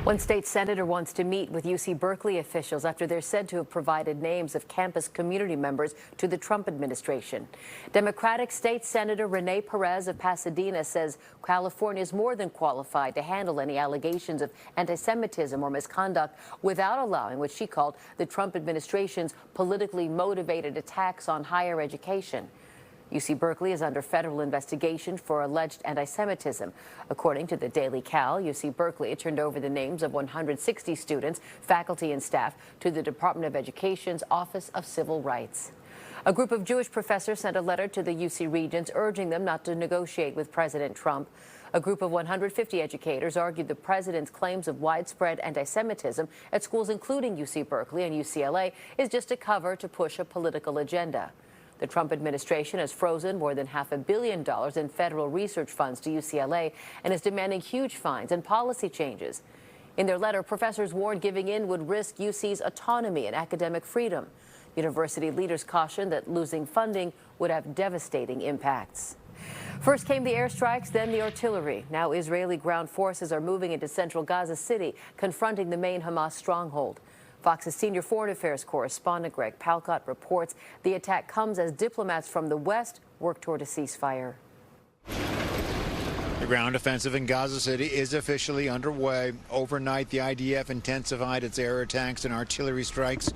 One state senator wants to meet with UC Berkeley officials after they're said to have provided names of campus community members to the Trump administration. Democratic State Senator Renee Perez of Pasadena says California is more than qualified to handle any allegations of antisemitism or misconduct without allowing what she called the Trump administration's politically motivated attacks on higher education. UC Berkeley is under federal investigation for alleged anti-Semitism. According to the Daily Cal, UC Berkeley turned over the names of 160 students, faculty, and staff to the Department of Education's Office of Civil Rights. A group of Jewish professors sent a letter to the UC Regents urging them not to negotiate with President Trump. A group of 150 educators argued the president's claims of widespread anti-Semitism at schools including UC Berkeley and UCLA is just a cover to push a political agenda. The Trump administration has frozen more than $500 million in federal research funds to UCLA and is demanding huge fines and policy changes. In their letter, professors warned giving in would risk UC's autonomy and academic freedom. University leaders cautioned that losing funding would have devastating impacts. First came the airstrikes, then the artillery. Now Israeli ground forces are moving into central Gaza City, confronting the main Hamas stronghold. Fox's senior foreign affairs correspondent Greg Palcott reports the attack comes as diplomats from the West work toward a ceasefire. The ground offensive in Gaza City is officially underway. Overnight, the IDF intensified its air attacks and artillery strikes.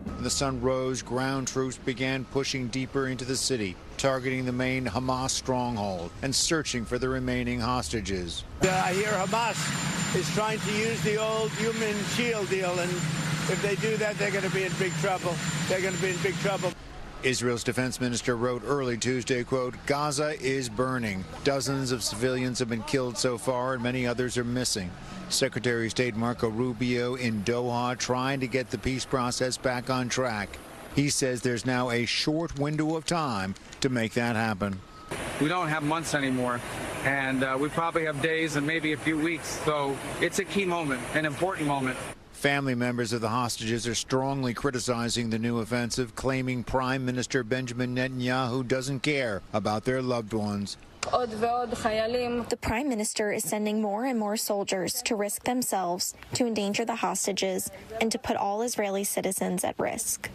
When the sun rose, ground troops began pushing deeper into the city, targeting the main Hamas stronghold and searching for the remaining hostages. I hear Hamas is trying to use the old human shield deal, and if they do that, they're going to be in big trouble. They're going to be in big trouble. Israel's defense minister wrote early Tuesday, quote, "Gaza is burning. Dozens of civilians have been killed so far and many others are missing." Secretary of State Marco Rubio in Doha trying to get the peace process back on track. He says there's now a short window of time to make that happen. We don't have months anymore, and we probably have days and maybe a few weeks. So it's a key moment, an important moment. Family members of the hostages are strongly criticizing the new offensive, claiming Prime Minister Benjamin Netanyahu doesn't care about their loved ones. The Prime Minister is sending more and more soldiers to risk themselves, to endanger the hostages, and to put all Israeli citizens at risk.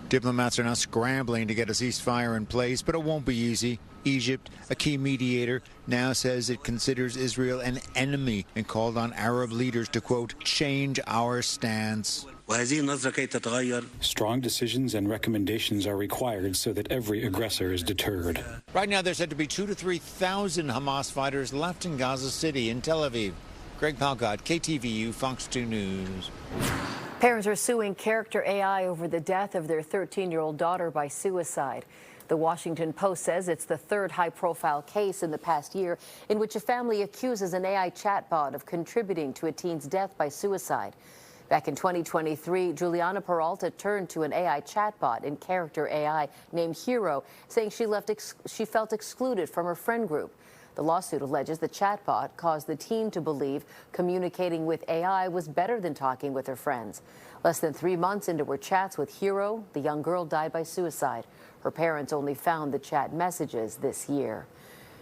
Diplomats are now scrambling to get a ceasefire in place, but it won't be easy. Egypt, a key mediator, now says it considers Israel an enemy and called on Arab leaders to, quote, change our stance. Strong decisions and recommendations are required so that every aggressor is deterred. Right now, there's said to be 2,000 to 3,000 Hamas fighters left in Gaza City and Tel Aviv. Greg Palcott, KTVU, Fox 2 News. Parents are suing character AI over the death of their 13-year-old daughter by suicide. The Washington Post says it's the third high-profile case in the past year in which a family accuses an AI chatbot of contributing to a teen's death by suicide. Back in 2023, Juliana Peralta turned to an AI chatbot in character AI named Hero, saying she felt excluded from her friend group. The lawsuit alleges the chatbot caused the teen to believe communicating with AI was better than talking with her friends. Less than 3 months into her chats with Hero, the young girl died by suicide. Her parents only found the chat messages this year.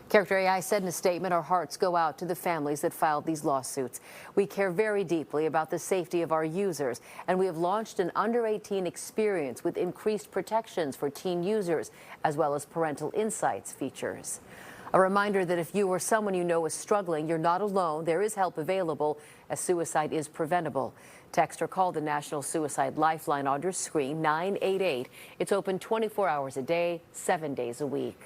Character AI said in a statement, "Our hearts go out to the families that filed these lawsuits. We care very deeply about the safety of our users, and we have launched an under 18 experience with increased protections for teen users, as well as parental insights features." A reminder that if you or someone you know is struggling, you're not alone. There is help available, as suicide is preventable. Text or call the National Suicide Lifeline on your screen, 988. It's open 24 hours a day, 7 days a week.